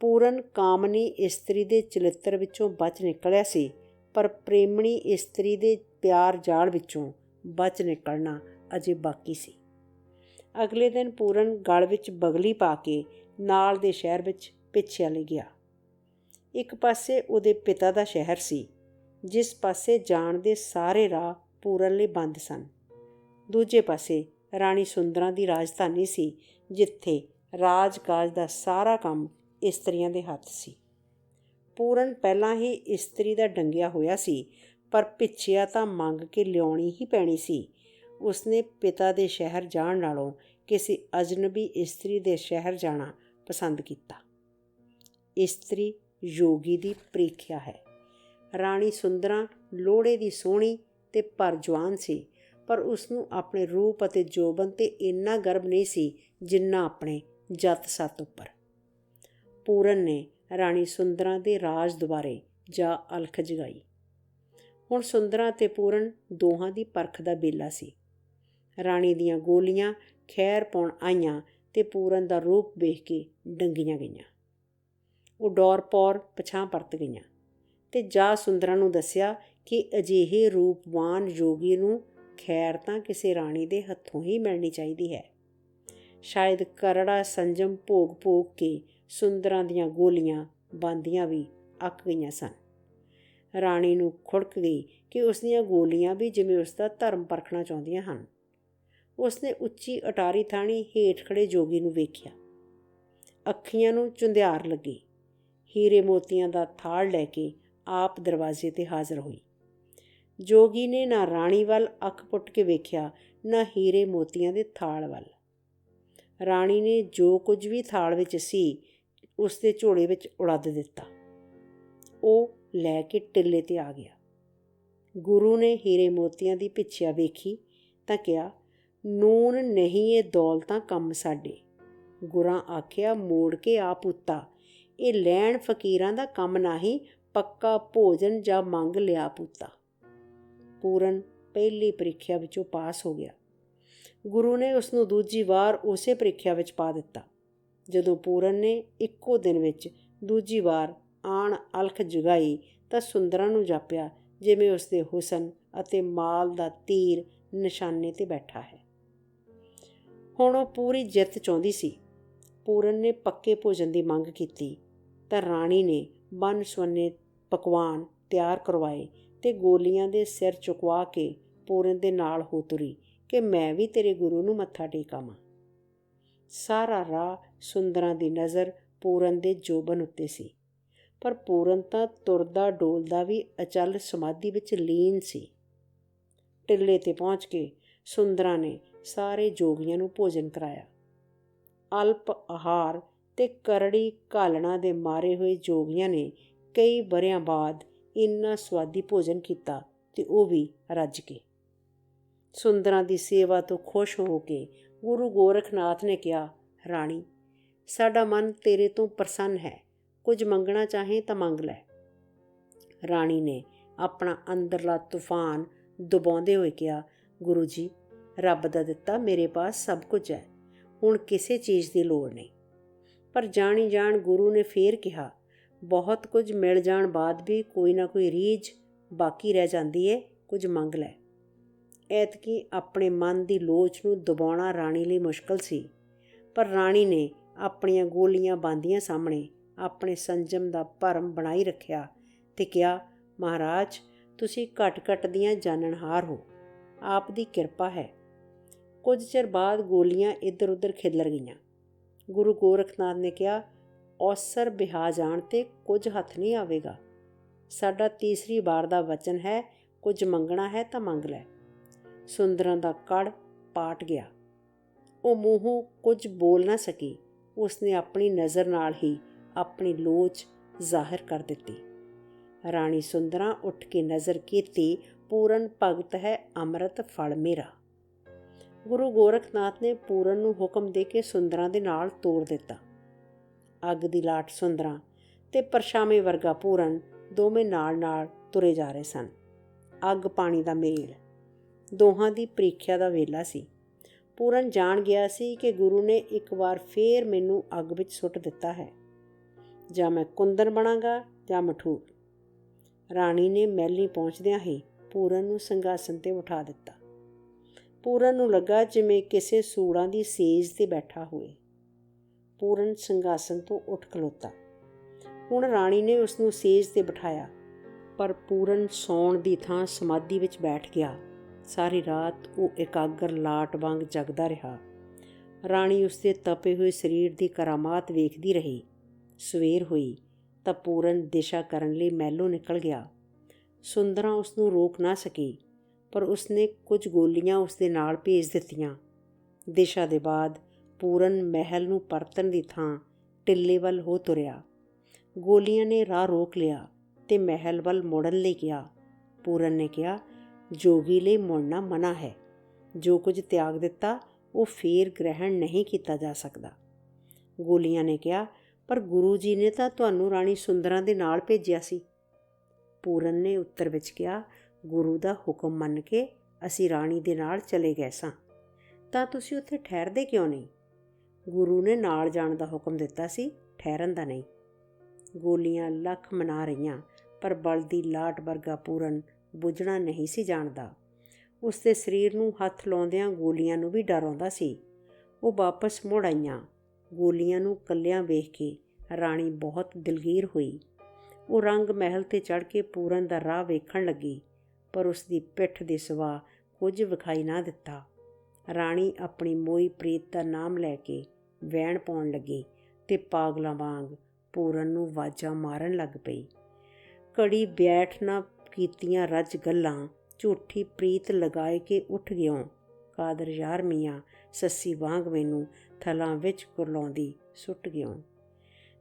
Speaker 1: ਪੂਰਨ ਕਾਮਨੀ ਇਸਤਰੀ ਦੇ ਚਲਿੱਤਰ ਵਿੱਚੋਂ ਬਚ ਨਿਕਲਿਆ ਸੀ, ਪਰ ਪ੍ਰੇਮਣੀ ਇਸਤਰੀ ਦੇ ਪਿਆਰ ਜਾਲ ਵਿੱਚੋਂ ਬਚ ਨਿਕਲਣਾ ਅਜੇ ਬਾਕੀ ਸੀ। ਅਗਲੇ ਦਿਨ ਪੂਰਨ ਗਲ ਵਿੱਚ ਬਗਲੀ ਪਾ ਕੇ ਨਾਲ ਦੇ ਸ਼ਹਿਰ ਵਿੱਚ ਪਿੱਛੇ ਵੱਲ ਗਿਆ। ਇੱਕ ਪਾਸੇ ਉਹਦੇ ਪਿਤਾ ਦਾ ਸ਼ਹਿਰ ਸੀ, ਜਿਸ ਪਾਸੇ ਜਾਣ ਦੇ ਸਾਰੇ ਰਾਹ ਪੂਰਨ ਲਈ ਬੰਦ ਸਨ। ਦੂਜੇ ਪਾਸੇ ਰਾਣੀ ਸੁੰਦਰਾਂ ਦੀ ਰਾਜਧਾਨੀ ਸੀ, ਜਿੱਥੇ ਰਾਜ-ਕਾਜ ਦਾ ਸਾਰਾ ਕੰਮ ਇਸਤਰੀਆਂ ਦੇ ਹੱਥ ਸੀ। ਪੂਰਨ ਪਹਿਲਾਂ ਹੀ ਇਸਤਰੀ ਦਾ ਡੰਗਿਆ ਹੋਇਆ ਸੀ, ਪਰ ਪਿੱਛਿਆ ਤਾਂ ਮੰਗ ਕੇ ਲਿਆਉਣੀ ਹੀ ਪੈਣੀ ਸੀ। ਉਸਨੇ ਪਿਤਾ ਦੇ ਸ਼ਹਿਰ ਜਾਣ ਨਾਲੋਂ ਕਿਸੇ ਅਜਨਬੀ ਇਸਤਰੀ ਦੇ ਸ਼ਹਿਰ ਜਾਣਾ ਪਸੰਦ ਕੀਤਾ। ਇਸਤਰੀ ਯੋਗੀ ਦੀ ਪ੍ਰੀਖਿਆ ਹੈ। ਰਾਣੀ ਸੁੰਦਰਾਂ ਲੋਹੜੇ ਦੀ ਸੋਹਣੀ ਤੇ ਭਰਜਵਾਨ ਸੀ, ਪਰ ਉਸਨੂੰ ਆਪਣੇ ਰੂਪ ਅਤੇ ਜੋਬਨ 'ਤੇ ਇੰਨਾ ਗਰਵ ਨਹੀਂ ਸੀ ਜਿੰਨਾ ਆਪਣੇ ਜੱਤ ਸੱਤ ਉੱਪਰ। ਪੂਰਨ ਨੇ ਰਾਣੀ ਸੁੰਦਰਾਂ ਦੇ ਰਾਜ ਦੁਆਰੇ ਜਾ ਅਲਖ ਜਗਾਈ। ਹੁਣ ਸੁੰਦਰਾਂ ਅਤੇ ਪੂਰਨ ਦੋਹਾਂ ਦੀ ਪਰਖ ਦਾ ਵੇਲਾ ਸੀ। ਰਾਣੀ ਦੀਆਂ ਗੋਲੀਆਂ ਖੈਰ ਪਾਉਣ ਆਈਆਂ ਅਤੇ ਪੂਰਨ ਦਾ ਰੂਪ ਵੇਖ ਕੇ ਡੰਗੀਆਂ ਗਈਆਂ। ਉਹ ਡੌਰ ਪੌਰ ਪਛਾਂ ਪਰਤ ਗਈਆਂ ਅਤੇ ਜਾ ਸੁੰਦਰਾਂ ਨੂੰ ਦੱਸਿਆ ਕਿ ਅਜਿਹੇ ਰੂਪਵਾਨ ਯੋਗੀ ਨੂੰ ਖੈਰ ਤਾਂ ਕਿਸੇ ਰਾਣੀ ਦੇ ਹੱਥੋਂ ਹੀ ਮਿਲਣੀ ਚਾਹੀਦੀ ਹੈ। ਸ਼ਾਇਦ ਕਰੜਾ ਸੰਜਮ ਭੋਗ ਭੋਗ ਕੇ ਸੁੰਦਰਾਂ ਦੀਆਂ ਗੋਲੀਆਂ ਬੰਦੀਆਂ ਵੀ ਅੱਕ ਗਈਆਂ ਸਨ। ਰਾਣੀ ਨੂੰ ਖੁੜਕ ਗਈ ਕਿ ਉਸਦੀਆਂ ਗੋਲੀਆਂ ਵੀ ਜਿਵੇਂ ਉਸਦਾ ਧਰਮ ਪਰਖਣਾ ਚਾਹੁੰਦੀਆਂ ਹਨ। ਉਸਨੇ ਉੱਚੀ ਅਟਾਰੀ ਥਾਣੀ ਹੇਠ ਖੜ੍ਹੇ ਜੋਗੀ ਨੂੰ ਵੇਖਿਆ। ਅੱਖੀਆਂ ਨੂੰ ਚੁੰਧਿਆਰ ਲੱਗੀ। ਹੀਰੇ ਮੋਤੀਆਂ ਦਾ ਥਾਲ ਲੈ ਕੇ ਆਪ ਦਰਵਾਜ਼ੇ 'ਤੇ ਹਾਜ਼ਰ ਹੋਈ। ਜੋਗੀ ਨੇ ਨਾ ਰਾਣੀ ਵੱਲ ਅੱਖ ਪੁੱਟ ਕੇ ਵੇਖਿਆ, ਨਾ ਹੀਰੇ ਮੋਤੀਆਂ ਦੇ ਥਾਲ ਵੱਲ। ਰਾਣੀ ਨੇ ਜੋ ਕੁਝ ਵੀ ਥਾਲ ਵਿੱਚ ਸੀ ਉਸਦੇ ਝੋਲੇ ਵਿੱਚ ਉੜੱਦ ਦਿੱਤਾ। ਉਹ ਲੈ ਕੇ ਟਿੱਲੇ 'ਤੇ ਆ ਗਿਆ। ਗੁਰੂ ਨੇ ਹੀਰੇ ਮੋਤੀਆਂ ਦੀ ਪਿੱਛਿਆ ਵੇਖੀ ਤਾਂ ਕਿਹਾ, ਨੂਨ ਨਹੀਂ ਇਹ ਦੌਲਤਾਂ ਕੰਮ ਸਾਡੇ। ਗੁਰਾਂ ਆਖਿਆ, ਮੋੜ ਕੇ ਆ ਪੁੱਤਾ, ਇਹ ਲੈਣ ਫਕੀਰਾਂ ਦਾ ਕੰਮ ਨਹੀਂ, ਪੱਕਾ ਭੋਜਨ ਜਾਂ ਮੰਗ ਲਿਆ ਪੁੱਤਾ। ਪੂਰਨ ਪਹਿਲੀ ਪ੍ਰੀਖਿਆ ਵਿੱਚੋਂ ਪਾਸ ਹੋ ਗਿਆ। ਗੁਰੂ ਨੇ ਉਸਨੂੰ ਦੂਜੀ ਵਾਰ ਉਸੇ ਪ੍ਰੀਖਿਆ ਵਿੱਚ ਪਾ ਦਿੱਤਾ। ਜਦੋਂ ਪੂਰਨ ਨੇ ਇੱਕੋ ਦਿਨ ਵਿੱਚ ਦੂਜੀ ਵਾਰ ਆਣ ਅਲਖ ਜਗਾਈ ਤਾਂ ਸੁੰਦਰਾਂ ਨੂੰ ਜਾਪਿਆ ਜਿਵੇਂ ਉਸਦੇ ਹੁਸਨ ਅਤੇ ਮਾਲ ਦਾ ਤੀਰ ਨਿਸ਼ਾਨੇ 'ਤੇ ਬੈਠਾ ਹੈ। ਹੁਣ ਉਹ ਪੂਰੀ ਜਿੱਤ ਚਾਹੁੰਦੀ ਸੀ। ਪੂਰਨ ਨੇ ਪੱਕੇ ਭੋਜਨ ਦੀ ਮੰਗ ਕੀਤੀ ਤਾਂ ਰਾਣੀ ਨੇ ਬੰਨ ਸੁਵੰਨੇ ਪਕਵਾਨ ਤਿਆਰ ਕਰਵਾਏ ਅਤੇ ਗੋਲੀਆਂ ਦੇ ਸਿਰ ਚੁਕਵਾ ਕੇ ਪੂਰਨ ਦੇ ਨਾਲ ਹੋ ਤੁਰੀ ਕਿ ਮੈਂ ਵੀ ਤੇਰੇ ਗੁਰੂ ਨੂੰ ਮੱਥਾ ਟੇਕਾਵਾਂ। ਸਾਰਾ ਰਾਹ ਸੁੰਦਰਾਂ ਦੀ ਨਜ਼ਰ ਪੂਰਨ ਦੇ ਜੋਬਨ ਉੱਤੇ ਸੀ, ਪਰ ਪੂਰਨ ਤਾਂ ਤੁਰਦਾ ਡੋਲਦਾ ਵੀ ਅਚਲ ਸਮਾਧੀ ਵਿੱਚ ਲੀਨ ਸੀ। ਟਿੱਲੇ 'ਤੇ ਪਹੁੰਚ ਕੇ ਸੁੰਦਰਾਂ ਨੇ ਸਾਰੇ ਜੋਗੀਆਂ ਨੂੰ ਭੋਜਨ ਕਰਾਇਆ। ਅਲਪ ਆਹਾਰ ਅਤੇ ਕਰੜੀ ਘਾਲਣਾ ਦੇ ਮਾਰੇ ਹੋਏ ਜੋਗੀਆਂ ਨੇ ਕਈ ਵਰ੍ਹਿਆਂ ਬਾਅਦ ਇੰਨਾ ਸੁਆਦੀ ਭੋਜਨ ਕੀਤਾ ਅਤੇ ਉਹ ਵੀ ਰੱਜ ਕੇ। ਸੁੰਦਰਾਂ ਦੀ ਸੇਵਾ ਤੋਂ ਖੁਸ਼ ਹੋ ਕੇ ਗੁਰੂ ਗੋਰਖਨਾਥ ਨੇ ਕਿਹਾ, ਰਾਣੀ, ਸਾਡਾ ਮਨ ਤੇਰੇ ਤੋਂ ਪ੍ਰਸੰਨ ਹੈ, ਕੁਝ ਮੰਗਣਾ ਚਾਹੇ ਤਾਂ ਮੰਗ ਲੈ। ਰਾਣੀ ਨੇ ਆਪਣਾ ਅੰਦਰਲਾ ਤੂਫਾਨ ਦਬਾਉਂਦੇ ਹੋਏ ਕਿਹਾ, ਗੁਰੂ ਜੀ, ਰੱਬ ਦਾ ਦਿੱਤਾ ਮੇਰੇ ਪਾਸ ਸਭ ਕੁਝ ਹੈ, ਹੁਣ ਕਿਸੇ ਚੀਜ਼ ਦੀ ਲੋੜ ਨਹੀਂ। ਪਰ ਜਾਣੀ ਜਾਣ ਗੁਰੂ ਨੇ ਫੇਰ ਕਿਹਾ, ਬਹੁਤ ਕੁਝ ਮਿਲ ਜਾਣ ਬਾਅਦ ਵੀ ਕੋਈ ਨਾ ਕੋਈ ਰੀਝ ਬਾਕੀ ਰਹਿ ਜਾਂਦੀ ਏ, ਕੁਝ ਮੰਗ ਲੈ। ਐਤਕੀ ਆਪਣੇ ਮਨ ਦੀ ਲੋਚ ਨੂੰ ਦਬਾਉਣਾ ਰਾਣੀ ਲਈ ਮੁਸ਼ਕਲ ਸੀ, ਪਰ ਰਾਣੀ ਨੇ ਆਪਣੀਆਂ ਗੋਲੀਆਂ ਬੰਦੀਆਂ ਸਾਹਮਣੇ ਆਪਣੇ ਸੰਜਮ ਦਾ ਭਰਮ ਬਣਾਈ ਰੱਖਿਆ ਅਤੇ ਕਿਹਾ, ਮਹਾਰਾਜ, ਤੁਸੀਂ ਘੱਟ ਘੱਟ ਦੀਆਂ ਜਾਣਨਹਾਰ ਹੋ, ਆਪ ਦੀ ਕਿਰਪਾ ਹੈ। ਕੁਝ ਚਿਰ ਬਾਅਦ ਗੋਲੀਆਂ ਇੱਧਰ ਉੱਧਰ ਖਿੱਲਰ ਗਈਆਂ। ਗੁਰੂ ਗੋਰਖਨਾਥ ਨੇ ਕਿਹਾ, ਔਸਰ ਬਿਹਾ ਜਾਣ 'ਤੇ ਕੁਝ ਹੱਥ ਨਹੀਂ ਆਵੇਗਾ। ਸਾਡਾ ਤੀਸਰੀ ਵਾਰ ਦਾ ਵਚਨ ਹੈ, ਕੁਝ ਮੰਗਣਾ ਹੈ ਤਾਂ ਮੰਗ ਲੈ। ਸੁੰਦਰਾਂ ਦਾ ਕੜ ਪਾਟ ਗਿਆ। ਉਹ ਮੂੰਹੋਂ ਕੁਝ ਬੋਲ ਨਾ ਸਕੀ। ਉਸਨੇ ਆਪਣੀ ਨਜ਼ਰ ਨਾਲ ਹੀ ਆਪਣੀ ਲੋਚ ਜ਼ਾਹਿਰ ਕਰ ਦਿੱਤੀ। ਰਾਣੀ ਸੁੰਦਰਾਂ ਉੱਠ ਕੇ ਨਜ਼ਰ ਕੀਤੀ, ਪੂਰਨ ਭਗਤ ਹੈ ਅੰਮ੍ਰਿਤ ਫਲ ਮੇਰਾ। ਗੁਰੂ ਗੋਰਖਨਾਥ ਨੇ ਪੂਰਨ ਨੂੰ ਹੁਕਮ ਦੇ ਕੇ ਸੁੰਦਰਾਂ ਦੇ ਨਾਲ ਤੋਰ ਦਿੱਤਾ। ਅੱਗ ਦੀ ਲਾਟ ਸੁੰਦਰਾਂ ਅਤੇ ਪਰਛਾਵੇਂ ਵਰਗਾ ਪੂਰਨ ਦੋਵੇਂ ਨਾਲ ਨਾਲ ਤੁਰੇ ਜਾ ਰਹੇ ਸਨ। ਅੱਗ ਪਾਣੀ ਦਾ ਮੇਲ, ਦੋਹਾਂ ਦੀ ਪ੍ਰੀਖਿਆ ਦਾ ਵੇਲਾ ਸੀ। ਪੂਰਨ ਜਾਣ ਗਿਆ ਸੀ ਕਿ ਗੁਰੂ ਨੇ ਇੱਕ ਵਾਰ ਫੇਰ ਮੈਨੂੰ ਅੱਗ ਵਿੱਚ ਸੁੱਟ ਦਿੱਤਾ ਹੈ, ਜਾਂ ਮੈਂ ਕੁੰਦਨ ਬਣਾਂਗਾ ਜਾਂ ਮਠੂਰ। ਰਾਣੀ ਨੇ ਮਹਿਲੀਂ ਪਹੁੰਚਦਿਆਂ ਹੀ ਪੂਰਨ ਨੂੰ ਸਿੰਘਾਸਨ 'ਤੇ ਉਠਾ ਦਿੱਤਾ। ਪੂਰਨ ਨੂੰ ਲੱਗਾ ਜਿਵੇਂ ਕਿਸੇ ਸੂੜਾਂ ਦੀ ਸੇਜ 'ਤੇ ਬੈਠਾ ਹੋਵੇ। ਪੂਰਨ ਸਿੰਘਾਸਨ ਤੋਂ ਉੱਠ ਖਲੋਤਾ। ਹੁਣ ਰਾਣੀ ਨੇ ਉਸਨੂੰ ਸੇਜ 'ਤੇ ਬਿਠਾਇਆ, ਪਰ ਪੂਰਨ ਸੌਣ ਦੀ ਥਾਂ ਸਮਾਧੀ ਵਿੱਚ ਬੈਠ ਗਿਆ। ਸਾਰੀ ਰਾਤ ਉਹ ਇਕਾਗਰ ਲਾਟ ਵਾਂਗ ਜਗਦਾ ਰਿਹਾ। ਰਾਣੀ ਉਸਦੇ ਤਪੇ ਹੋਏ ਸਰੀਰ ਦੀ ਕਰਾਮਾਤ ਵੇਖਦੀ ਰਹੀ। ਸਵੇਰ ਹੋਈ ਤਾਂ ਪੂਰਨ ਦਿਸ਼ਾ ਕਰਨ ਲਈ ਮਹਿਲੋਂ ਨਿਕਲ ਗਿਆ। ਸੁੰਦਰਾਂ ਉਸਨੂੰ ਰੋਕ ਨਾ ਸਕੀ, ਪਰ ਉਸਨੇ ਕੁਝ ਗੋਲੀਆਂ ਉਸਦੇ ਨਾਲ ਭੇਜ ਦਿੱਤੀਆਂ। ਦਿਸ਼ਾ ਦੇ ਬਾਅਦ ਪੂਰਨ ਮਹਿਲ ਨੂੰ ਪਰਤਣ ਦੀ ਥਾਂ ਟਿੱਲੇ ਵੱਲ ਹੋ ਤੁਰਿਆ। ਗੋਲੀਆਂ ਨੇ ਰਾਹ ਰੋਕ ਲਿਆ ਅਤੇ ਮਹਿਲ ਵੱਲ ਮੁੜਨ ਲਈ ਕਿਹਾ। ਪੂਰਨ ਨੇ ਕਿਹਾ, ਜੋਗੀ ਲਈ ਮੁੜਨਾ ਮਨ੍ਹਾ ਹੈ, ਜੋ ਕੁਝ ਤਿਆਗ ਦਿੱਤਾ ਉਹ ਫੇਰ ਗ੍ਰਹਿਣ ਨਹੀਂ ਕੀਤਾ ਜਾ ਸਕਦਾ। ਗੋਲੀਆਂ ਨੇ ਕਿਹਾ, ਪਰ ਗੁਰੂ ਜੀ ਨੇ ਤਾਂ ਤੁਹਾਨੂੰ ਰਾਣੀ ਸੁੰਦਰਾਂ ਦੇ ਨਾਲ ਭੇਜਿਆ ਸੀ। ਪੂਰਨ ਨੇ ਉੱਤਰ ਵਿੱਚ ਕਿਹਾ, ਗੁਰੂ ਦਾ ਹੁਕਮ ਮੰਨ ਕੇ ਅਸੀਂ ਰਾਣੀ ਦੇ ਨਾਲ ਚਲੇ ਗਏ ਸਾਂ। ਤਾਂ ਤੁਸੀਂ ਉੱਥੇ ਠਹਿਰਦੇ ਕਿਉਂ ਨਹੀਂ? ਗੁਰੂ ਨੇ ਨਾਲ ਜਾਣ ਦਾ ਹੁਕਮ ਦਿੱਤਾ ਸੀ, ਠਹਿਰਨ ਦਾ ਨਹੀਂ। ਗੋਲੀਆਂ ਲੱਖ ਮਨਾ ਰਹੀਆਂ, ਪਰ ਬਲ ਦੀ ਲਾਟ ਵਰਗਾ ਪੂਰਨ ਬੁੱਝਣਾ ਨਹੀਂ ਸੀ ਜਾਣਦਾ। ਉਸ ਦੇ ਸਰੀਰ ਨੂੰ ਹੱਥ ਲਾਉਂਦਿਆਂ ਗੋਲੀਆਂ ਨੂੰ ਵੀ ਡਰ ਆਉਂਦਾ ਸੀ। ਉਹ ਵਾਪਸ ਮੁੜ ਆਈਆਂ। ਗੋਲੀਆਂ ਨੂੰ ਇਕੱਲਿਆਂ ਵੇਖ ਕੇ ਰਾਣੀ ਬਹੁਤ ਦਿਲਗੀਰ ਹੋਈ। ਉਹ ਰੰਗ ਮਹਿਲ 'ਤੇ ਚੜ੍ਹ ਕੇ ਪੂਰਨ ਦਾ ਰਾਹ ਵੇਖਣ ਲੱਗੀ, ਪਰ ਉਸ ਦੀ ਪਿੱਠ ਦੇ ਸਿਵਾ ਕੁਝ ਵਿਖਾਈ ਨਾ ਦਿੱਤਾ। ਰਾਣੀ ਆਪਣੀ ਮੋਈ ਪ੍ਰੀਤ ਦਾ ਨਾਮ ਲੈ ਕੇ ਵੈਣ ਪਾਉਣ ਲੱਗੀ ਅਤੇ ਪਾਗਲਾਂ ਵਾਂਗ ਪੂਰਨ ਨੂੰ ਆਵਾਜ਼ਾਂ ਮਾਰਨ ਲੱਗ ਪਈ। ਘੜੀ ਬੈਠ ਨਾ ਕੀਤੀਆਂ ਰੱਜ ਗੱਲਾਂ, ਝੂਠੀ ਪ੍ਰੀਤ ਲਗਾਏ ਕੇ ਉੱਠ ਗਿਓ। ਕਾਦਰ ਯਾਰ ਮੀਆਂ ਸੱਸੀ ਵਾਂਗ ਮੈਨੂੰ ਥਲਾਂ ਵਿੱਚ ਕੁਰਲਾਉਂਦੀ ਸੁੱਟ ਗਿਓ।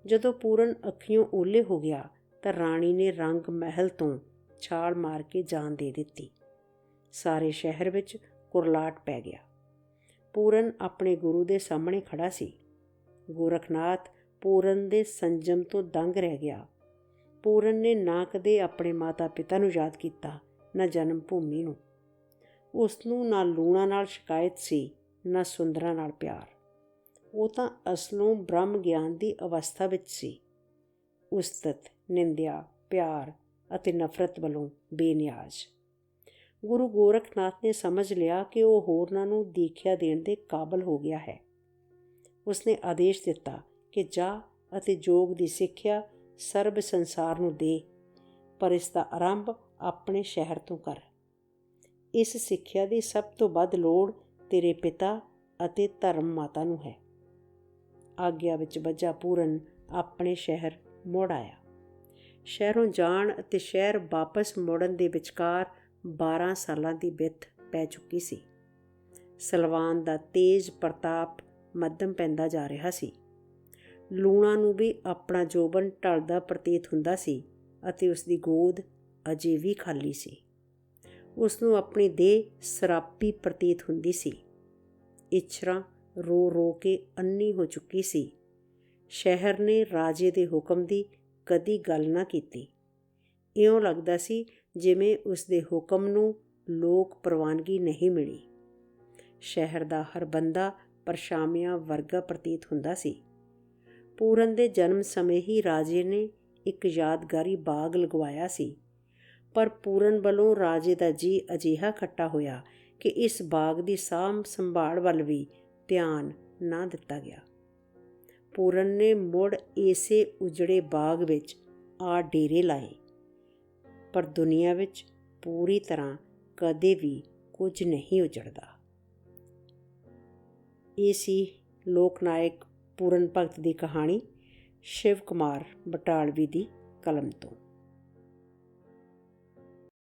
Speaker 1: ਜਦੋਂ ਪੂਰਨ ਅੱਖੀਓਂ ਓਹਲੇ ਹੋ ਗਿਆ ਤਾਂ ਰਾਣੀ ਨੇ ਰੰਗ ਮਹਿਲ ਤੋਂ ਛਾਲ ਮਾਰ ਕੇ ਜਾਨ ਦੇ ਦਿੱਤੀ। ਸਾਰੇ ਸ਼ਹਿਰ ਵਿੱਚ ਕੁਰਲਾਟ ਪੈ ਗਿਆ। ਪੂਰਨ ਆਪਣੇ ਗੁਰੂ ਦੇ ਸਾਹਮਣੇ ਖੜ੍ਹਾ ਸੀ। ਗੋਰਖਨਾਥ ਪੂਰਨ ਦੇ ਸੰਜਮ ਤੋਂ ਦੰਗ ਰਹਿ ਗਿਆ। ਪੂਰਨ ਨੇ ਨਾ ਕਦੇ ਆਪਣੇ ਮਾਤਾ ਪਿਤਾ ਨੂੰ ਯਾਦ ਕੀਤਾ, ਨਾ ਜਨਮ ਭੂਮੀ ਨੂੰ। ਉਸ ਨੂੰ ਨਾ ਲੂਣਾ ਨਾਲ ਸ਼ਿਕਾਇਤ ਸੀ, ਨਾ ਸੁੰਦਰਾਂ ਨਾਲ ਪਿਆਰ। ਉਹ ਤਾਂ ਅਸਲੋਂ ਬ੍ਰਹਮ ਗਿਆਨ ਦੀ ਅਵਸਥਾ ਵਿੱਚ ਸੀ, ਉਸਤਤ, ਨਿੰਦਿਆ, ਪਿਆਰ ਅਤੇ ਨਫ਼ਰਤ ਵੱਲੋਂ ਬੇਨਿਆਜ਼। ਗੁਰੂ ਗੋਰਖਨਾਥ ਨੇ ਸਮਝ ਲਿਆ ਕਿ ਉਹ ਹੋਰਨਾਂ ਨੂੰ ਦੀਖਿਆ ਦੇਣ ਦੇ ਕਾਬਲ ਹੋ ਗਿਆ ਹੈ। ਉਸਨੇ ਆਦੇਸ਼ ਦਿੱਤਾ ਕਿ ਜਾ ਅਤੇ ਯੋਗ ਦੀ ਸਿੱਖਿਆ ਸਰਬ ਸੰਸਾਰ ਨੂੰ ਦੇ, ਪਰ ਇਸ ਦਾ ਆਰੰਭ ਆਪਣੇ ਸ਼ਹਿਰ ਤੋਂ ਕਰ। ਇਸ ਸਿੱਖਿਆ ਦੀ ਸਭ ਤੋਂ ਵੱਧ ਲੋੜ ਤੇਰੇ ਪਿਤਾ ਅਤੇ ਧਰਮ ਮਾਤਾ ਨੂੰ ਹੈ। ਆਗਿਆ ਵਿੱਚ ਬੱਝਾ ਪੂਰਨ ਆਪਣੇ ਸ਼ਹਿਰ ਮੁੜ ਆਇਆ। ਸ਼ਹਿਰੋਂ ਜਾਣ ਅਤੇ ਸ਼ਹਿਰ ਵਾਪਸ ਮੁੜਨ ਦੇ ਵਿਚਕਾਰ 12 ਸਾਲਾਂ ਦੀ ਬਿੱਥ ਪੈ ਚੁੱਕੀ ਸੀ। ਸਲਵਾਨ ਦਾ ਤੇਜ਼ ਪ੍ਰਤਾਪ ਮੱਧਮ ਪੈਂਦਾ ਜਾ ਰਿਹਾ ਸੀ। ਲੂਣਾ ਨੂੰ ਵੀ ਆਪਣਾ ਜੋਬਨ ਢਲਦਾ ਪ੍ਰਤੀਤ ਹੁੰਦਾ ਸੀ ਅਤੇ ਉਸਦੀ ਗੋਦ ਅਜੇ ਵੀ ਖਾਲੀ ਸੀ। ਉਸ ਨੂੰ ਆਪਣੀ ਦੇਹ ਸਰਾਪੀ ਪ੍ਰਤੀਤ ਹੁੰਦੀ ਸੀ। ਇੱਛਰਾਂ ਰੋ ਰੋ ਕੇ ਅੰਨੀ ਹੋ ਚੁੱਕੀ ਸੀ। ਸ਼ਹਿਰ ਨੇ ਰਾਜੇ ਦੇ ਹੁਕਮ ਦੀ ਕਦੀ ਗੱਲ ਨਾ ਕੀਤੀ। ਇਉਂ ਲੱਗਦਾ ਸੀ ਜਿਵੇਂ ਉਸ ਦੇ ਹੁਕਮ ਨੂੰ ਲੋਕ ਪ੍ਰਵਾਨਗੀ ਨਹੀਂ ਮਿਲੀ। ਸ਼ਹਿਰ ਦਾ ਹਰ ਬੰਦਾ ਪਰਛਾਵਿਆਂ ਵਰਗਾ ਪ੍ਰਤੀਤ ਹੁੰਦਾ ਸੀ। ਪੂਰਨ ਦੇ ਜਨਮ ਸਮੇਂ ਹੀ ਰਾਜੇ ਨੇ ਇੱਕ ਯਾਦਗਾਰੀ ਬਾਗ ਲਗਵਾਇਆ ਸੀ, ਪਰ ਪੂਰਨ ਵੱਲੋਂ ਰਾਜੇ ਦਾ ਜੀ ਅਜਿਹਾ ਖੱਟਾ ਹੋਇਆ ਕਿ ਇਸ ਬਾਗ ਦੀ ਸਾਂਭ ਸੰਭਾਲ ਵੱਲ ਵੀ ਧਿਆਨ ਨਾ ਦਿੱਤਾ ਗਿਆ। ਪੂਰਨ ਨੇ ਮੁੜ ਇਸੇ ਉਜੜੇ ਬਾਗ ਵਿੱਚ ਆ ਡੇਰੇ ਲਾਏ, ਪਰ ਦੁਨੀਆ ਵਿੱਚ ਪੂਰੀ ਤਰ੍ਹਾਂ ਕਦੇ ਵੀ ਕੁਝ ਨਹੀਂ ਉਜੜਦਾ। ਇਹ ਸੀ ਲੋਕ ਨਾਇਕ ਪੂਰਨ ਭਗਤ ਦੀ ਕਹਾਣੀ ਸ਼ਿਵ ਕੁਮਾਰ ਬਟਾਲਵੀ ਦੀ ਕਲਮ ਤੋਂ।